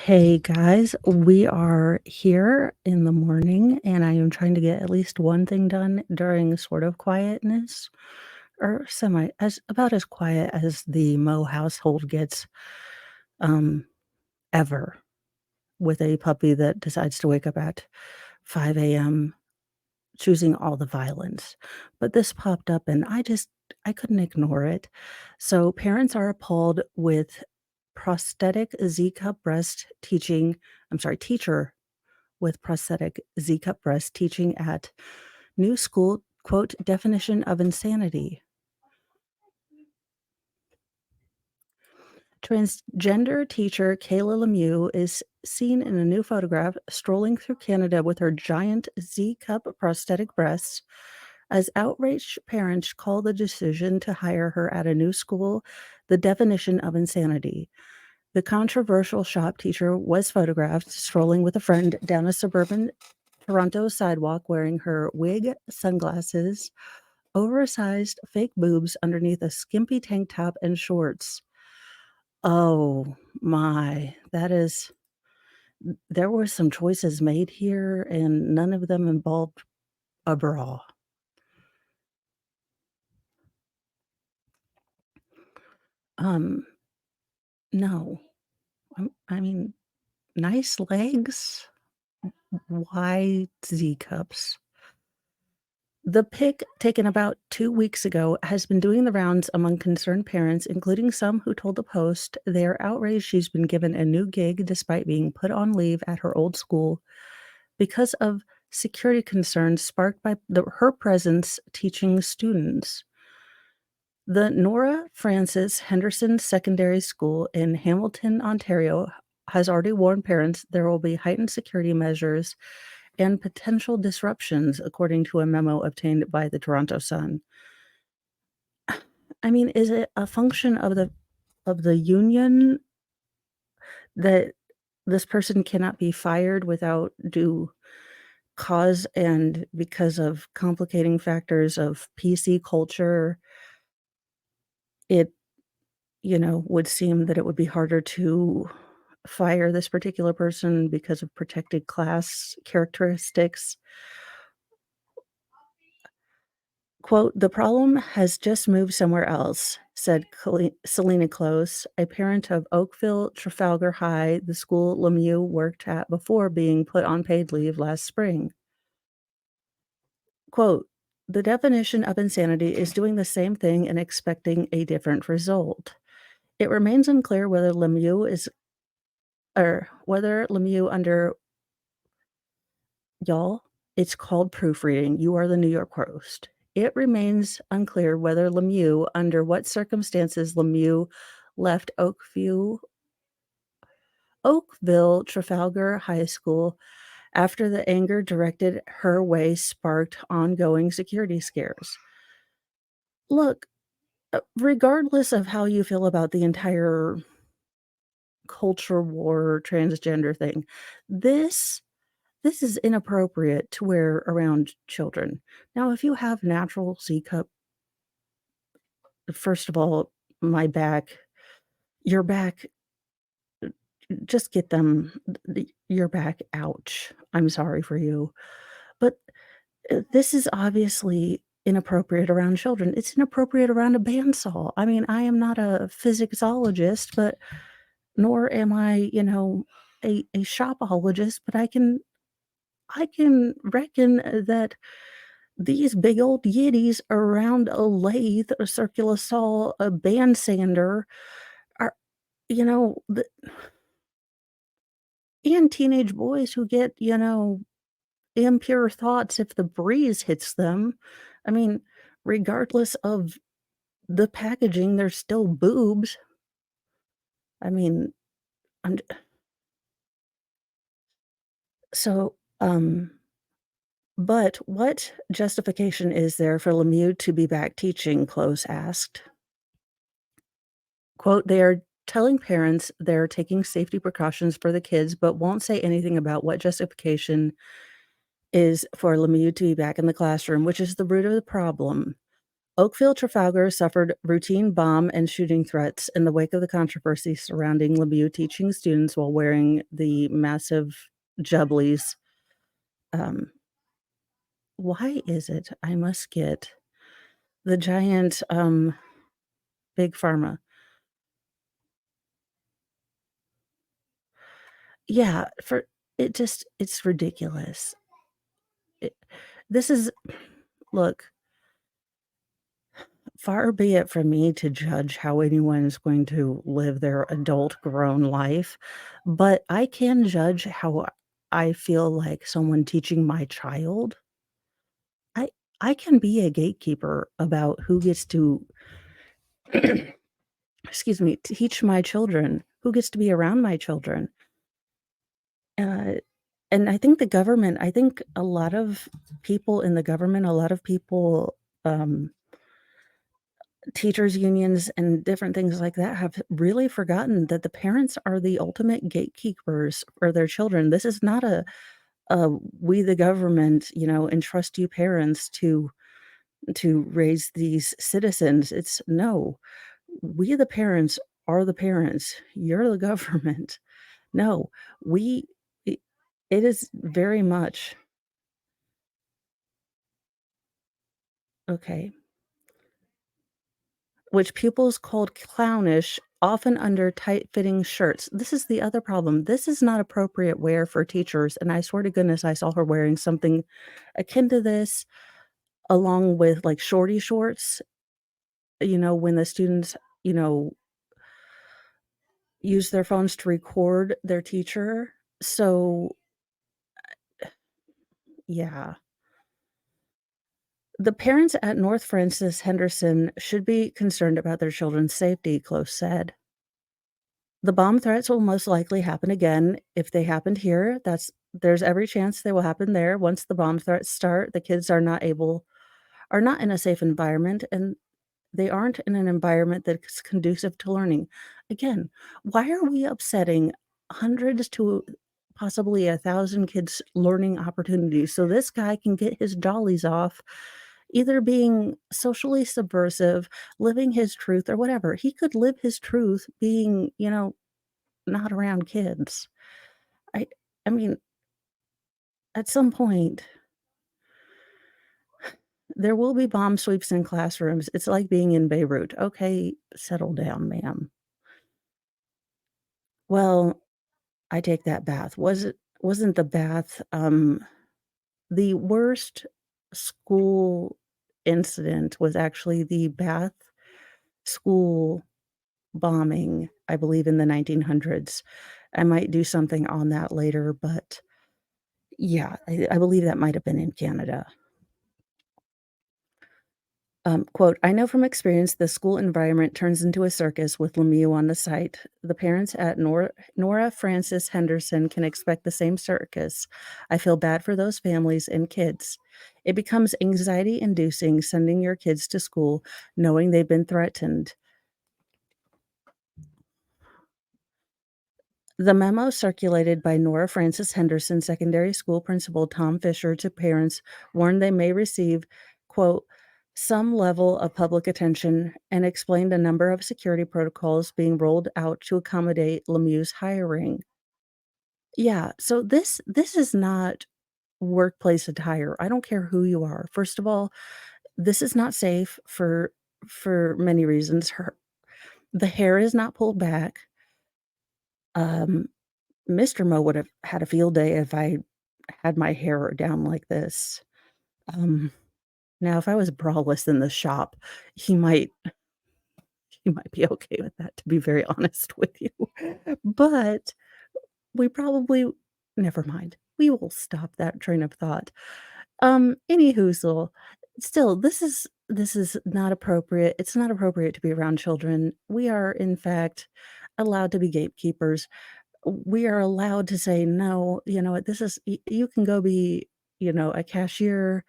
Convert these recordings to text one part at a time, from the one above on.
Hey guys, we are here in the morning and I am trying to get at least one thing done during sort of quietness or semi as about as quiet as the Mo household gets um ever with a puppy that decides to wake up at 5 a.m. choosing all the violence. But this popped up and I couldn't ignore it. So parents are appalled with prosthetic Z cup breast teaching I'm sorry, teacher with prosthetic Z-cup breast teaching at new school, quote, definition of insanity. Transgender teacher Kayla Lemieux is seen in a new photograph strolling through Canada with her giant Z-cup prosthetic breasts as outraged parents call the decision to hire her at a new school the definition of insanity. The controversial shop teacher was photographed strolling with a friend down a suburban Toronto sidewalk wearing her wig, sunglasses, oversized fake boobs underneath a skimpy tank top and shorts. Oh my, that is there were some choices made here and none of them involved a bra. Um, no. I mean, nice legs, why Z cups? The pic, taken about 2 weeks ago, has been doing the rounds among concerned parents, including some who told the Post they are outraged she's been given a new gig despite being put on leave at her old school because of security concerns sparked by her presence teaching students. The Nora Francis Henderson Secondary School in Hamilton, Ontario, has already warned parents there will be heightened security measures and potential disruptions, according to a memo obtained by the Toronto Sun. I mean, is it a function of the union that this person cannot be fired without due cause and because of complicating factors of PC culture, it, would seem that it would be harder to fire this particular person because of protected class characteristics. Quote, "The problem has just moved somewhere else," said Selena Close, a parent of Oakville Trafalgar High, the school Lemieux worked at before being put on paid leave last spring. Quote, "The definition of insanity is doing the same thing and expecting a different result. It remains unclear whether Lemieux under y'all, it's called proofreading. You are the New York Post. It remains unclear whether Lemieux, under what circumstances Lemieux left Oakville Trafalgar High School after the anger directed her way sparked ongoing security scares. Look, regardless of how you feel about the entire culture war transgender thing, this this is inappropriate to wear around children. Now, if you have natural C cup, first of all, my back, your back, just get them your back, ouch. I'm sorry for you. But this is obviously inappropriate around children. It's inappropriate around a bandsaw. I mean, I am not a physiologist, but nor am I, a shopologist, but I can reckon that these big old yiddies around a lathe, a circular saw, a band sander are, the and teenage boys who get, impure thoughts if the breeze hits them. I mean, regardless of the packaging, they're still boobs. I mean, I'm so, but what justification is there for Lemieux to be back teaching? Close asked. Quote, "They are telling parents they're taking safety precautions for the kids, but won't say anything about what justification is for Lemieux to be back in the classroom, which is the root of the problem. Oakville, Trafalgar suffered routine bomb and shooting threats in the wake of the controversy surrounding Lemieux teaching students while wearing the massive jubblies. Um, why is it I must get the giant, Big Pharma? Yeah, for it just it's ridiculous. It this is look, far be it from me to judge how anyone is going to live their adult grown life, but I can judge how I feel like someone teaching my child. I I can be a gatekeeper about who gets to excuse me, teach my children, who gets to be around my children. Uh, and I think a lot of people in the government, a lot of people, um teachers unions and different things like that have really forgotten that the parents are the ultimate gatekeepers for their children. This is not a we the government, entrust you parents to raise these citizens. It's no. We the parents are the parents. You're the government. No, we it, it is very much okay. Which pupils called clownish, often under tight-fitting shirts. This is the other problem. This is not appropriate wear for teachers, and I swear to goodness I saw her wearing something akin to this, along with, like, shorty shorts, when the students, you know, use their phones to record their teacher. So, yeah. The parents at North Francis Henderson should be concerned about their children's safety, Close said. The bomb threats will most likely happen again. If they happened here, there's every chance they will happen there. Once the bomb threats start, the kids are not in a safe environment, and they aren't in an environment that's conducive to learning. Again, why are we upsetting hundreds to possibly 1,000 kids' learning opportunities so this guy can get his jollies off, either being socially subversive, living his truth, or whatever. He could live his truth being, not around kids. I I mean, at some point, there will be bomb sweeps in classrooms. It's like being in Beirut. "Okay, settle down, ma'am." Well, I take that bath. Wasn't the bath, the worst school incident was actually the Bath school bombing, I believe, in the 1900s. I might do something on that later, but yeah, I believe that might have been in Canada. Quote, "I know from experience the school environment turns into a circus with Lemieux on the site. The parents at Nora Francis Henderson can expect the same circus. I feel bad for those families and kids. It becomes anxiety inducing sending your kids to school knowing they've been threatened." The memo circulated by Nora Francis Henderson Secondary School Principal Tom Fisher to parents warned they may receive, quote, "some level of public attention," and explained a number of security protocols being rolled out to accommodate Lemieux's hiring. Yeah, so this is not workplace attire. I don't care who you are. First of all, this is not safe for many reasons. The hair is not pulled back. Um Mr. Mo would have had a field day if I had my hair down like this. Um, Now if I was braless in the shop, he might he might be okay with that, to be very honest with you. But we probably never mind. We will stop that train of thought. Anyhoozle, still, this is not appropriate. It's not appropriate to be around children. We are, in fact, allowed to be gatekeepers. We are allowed to say, "No, you know what, this is you can go be, a cashier,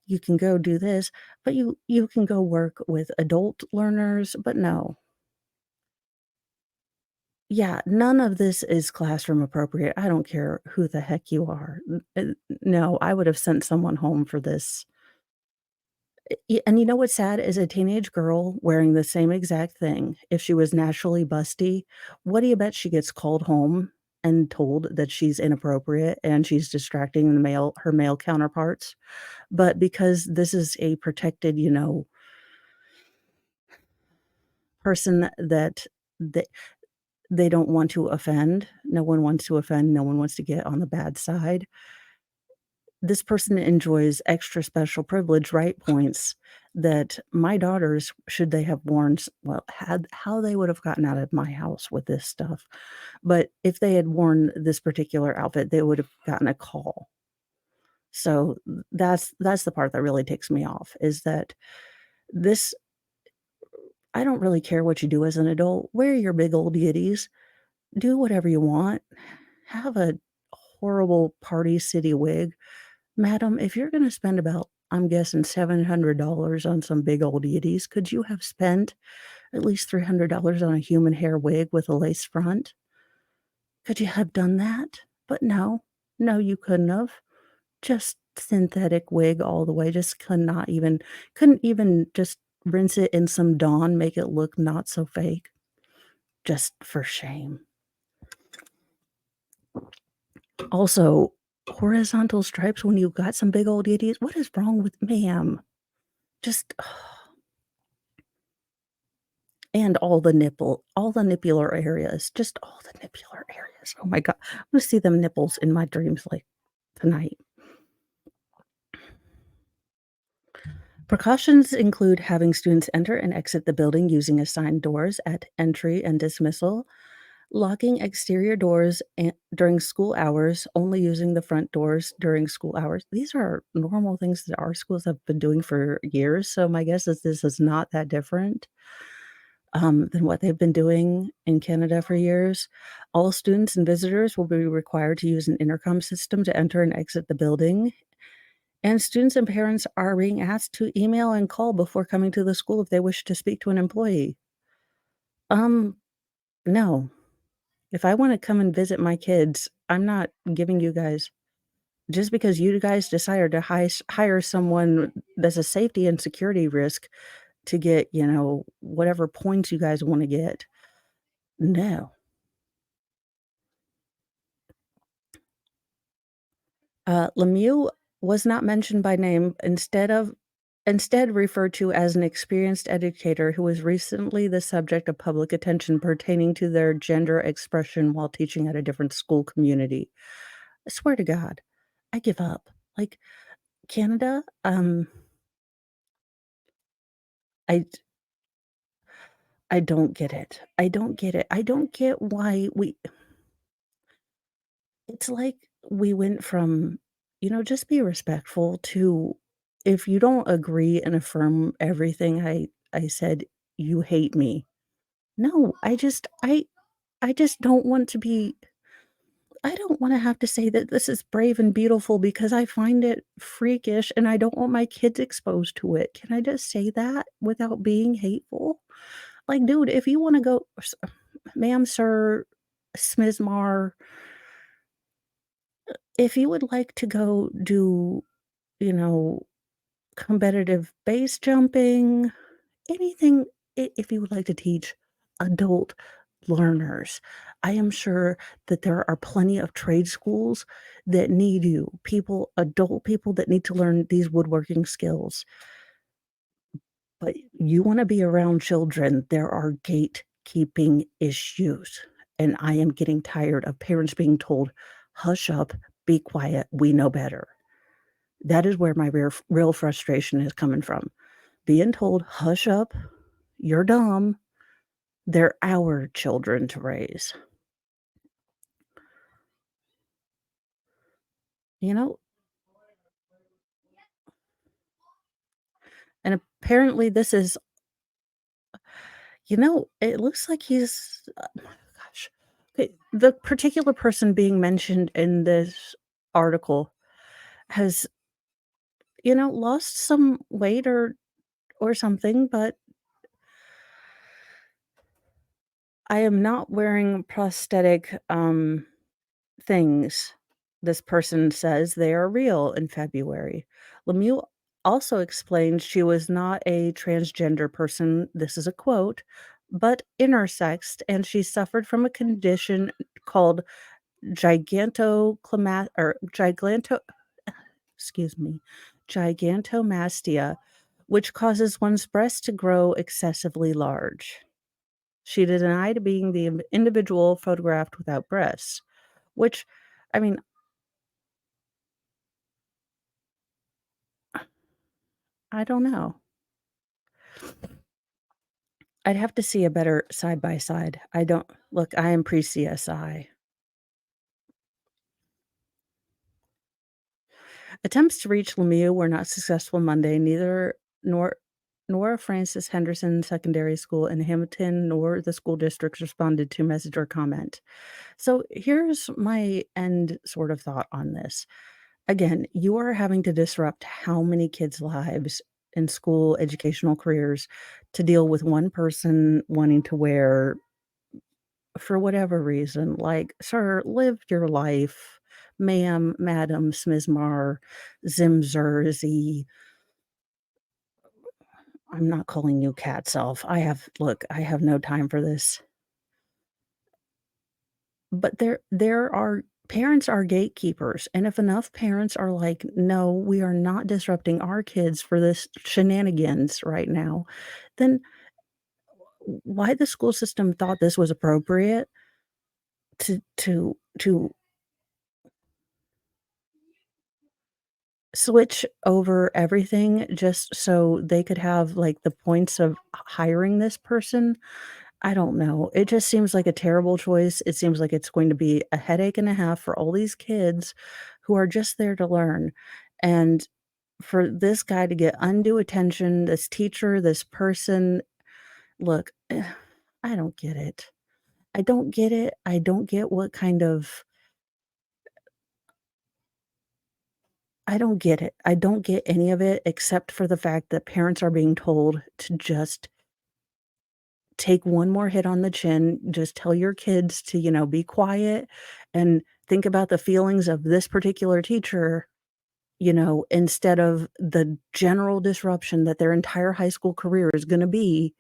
you can go do this, but you can go work with adult learners," but no. Yeah, none of this is classroom appropriate. I don't care who the heck you are. No, I would have sent someone home for this. And you know what's sad is a teenage girl wearing the same exact thing, if she was naturally busty, what do you bet she gets called home and told that she's inappropriate and she's distracting the male her male counterparts? But because this is a protected, person that they they don't want to offend, no one wants to offend, no one wants to get on the bad side. This person enjoys extra special privilege right points that my daughters, should they have worn had how they would have gotten out of my house with this stuff, but if they had worn this particular outfit, they would have gotten a call. So, that's the part that really ticks me off, is that this I don't really care what you do as an adult, wear your big old yitties, do whatever you want, have a horrible Party City wig. Madam, if you're gonna spend about, I'm guessing, $700 on some big old yitties, could you have spent at least $300 on a human hair wig with a lace front? Could you have done that? But no. No, you couldn't have. Just synthetic wig all the way, just couldn't even just rinse it in some Dawn, make it look not so fake. Just for shame. Also, horizontal stripes when you've got some big old yitties, what is wrong with ma'am? Just and all the nippular areas, just all the nippular areas. Oh my god, I'm gonna see them nipples in my dreams, like, tonight. Precautions include having students enter and exit the building using assigned doors at entry and dismissal, locking exterior doors during school hours, only using the front doors during school hours. These are normal things that our schools have been doing for years, so my guess is this is not that different, than what they've been doing in Canada for years. All students and visitors will be required to use an intercom system to enter and exit the building, and students and parents are being asked to email and call before coming to the school if they wish to speak to an employee. Um, no. If I wanna come and visit my kids, I'm not giving you guys just because you guys decided to hire someone that's a safety and security risk to get, whatever points you guys wanna get. No. Lemieux was not mentioned by name, instead referred to as an experienced educator who was recently the subject of public attention pertaining to their gender expression while teaching at a different school community. I swear to God, I give up. Like, Canada, I I don't get it. I don't get it. I don't get why it's like we went from, just be respectful to if you don't agree and affirm everything I said, you hate me. No, I just don't want to be I don't wanna have to say that this is brave and beautiful because I find it freakish and I don't want my kids exposed to it. Can I just say that without being hateful? Like, dude, if you wanna go ma'am, sir, smizmar, if you would like to go do, you know, competitive base jumping, anything if you would like to teach adult learners, I am sure that there are plenty of trade schools that need you, adult people that need to learn these woodworking skills. But you wanna be around children, there are gatekeeping issues, and I am getting tired of parents being told, "Hush up, be quiet, we know better." That is where my real frustration is coming from. Being told, "Hush up, you're dumb." They're our children to raise, you know? And apparently this is it looks like he's gosh. Okay, the particular person being mentioned in this article has, lost some weight or something, but I am not wearing prosthetic, things. This person says they are real in February. Lemieux also explained she was not a transgender person, this is a quote, but intersexed, and she suffered from a condition called gigantoclema or giganto excuse me, gigantomastia, which causes one's breast to grow excessively large. She denied being the individual photographed without breasts, which, I mean, I don't know. I'd have to see a better side by side. I don't look, I am pre-CSI. Attempts to reach Lemieux were not successful Monday, neither nor Francis Henderson Secondary School in Hamilton nor the school districts responded to message or comment. So here's my end sort of thought on this. Again, you are having to disrupt how many kids' lives in school, educational careers to deal with one person wanting to wear for whatever reason, like, "Sir, live your life. Ma'am, madam, smizmar, zimzer, I'm not calling you cat self. I have no time for this." But there are parents are gatekeepers, and if enough parents are like, "No, we are not disrupting our kids for this shenanigans right now," then why the school system thought this was appropriate to switch over everything just so they could have, like, the points of hiring this person, I don't know. It just seems like a terrible choice. It seems like it's going to be a headache and a half for all these kids who are just there to learn, and for this guy to get undue attention, this teacher, this person, look, I don't get it. I don't get it. I don't get what kind of I don't get it. I don't get any of it except for the fact that parents are being told to just take one more hit on the chin, just tell your kids to, be quiet and think about the feelings of this particular teacher, instead of the general disruption that their entire high school career is gonna be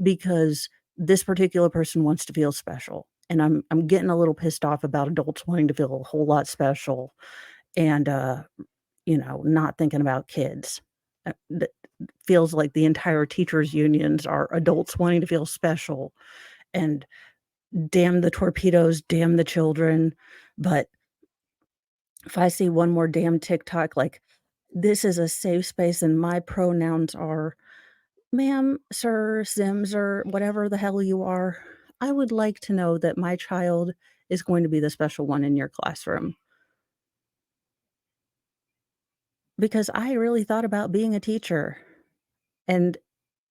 because this particular person wants to feel special. And I'm getting a little pissed off about adults wanting to feel a whole lot special and, not thinking about kids. That feels like the entire teachers' unions are adults wanting to feel special, and damn the torpedoes, damn the children, but if I see one more damn TikTok like, "This is a safe space and my pronouns are" ma'am, sir, sims, or whatever the hell you are, I would like to know that my child is going to be the special one in your classroom, because I really thought about being a teacher, and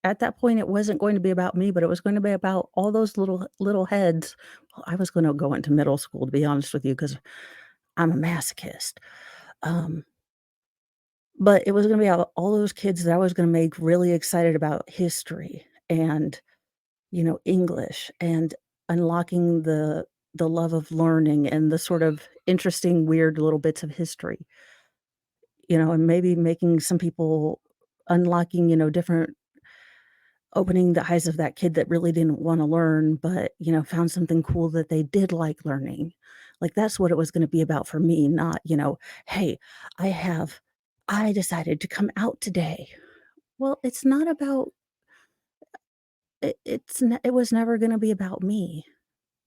at that point, it wasn't going to be about me, but it was going to be about all those little heads. Well, I was gonna go into middle school, to be honest with you, because 'cause I'm a masochist, um, but it was gonna be about all those kids that I was gonna make really excited about history and, English and unlocking the love of learning and the sort of interesting, weird little bits of history, and maybe making some people unlocking, different opening the eyes of that kid that really didn't wanna learn, but, found something cool that they did like learning. Like, that's what it was gonna be about for me, not, "Hey, I have I decided to come out today." Well, it's not about it was never gonna be about me.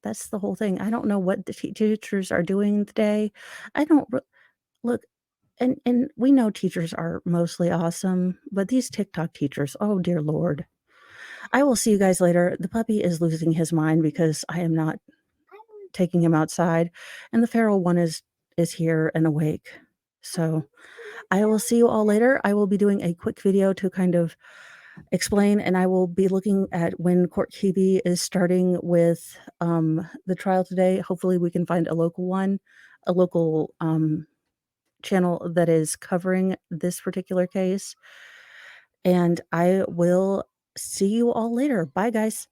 That's the whole thing. I don't know what the teachers are doing today. I don't r look, and we know teachers are mostly awesome, but these TikTok teachers, oh dear lord. I will see you guys later. The puppy is losing his mind because I am not taking him outside, and the feral one is here and awake. So, I will see you all later. I will be doing a quick video to kind of explain, and I will be looking at when Court TV is starting with, the trial today. Hopefully, we can find a local one, a local, channel that is covering this particular case, and I will see you all later. Bye, guys.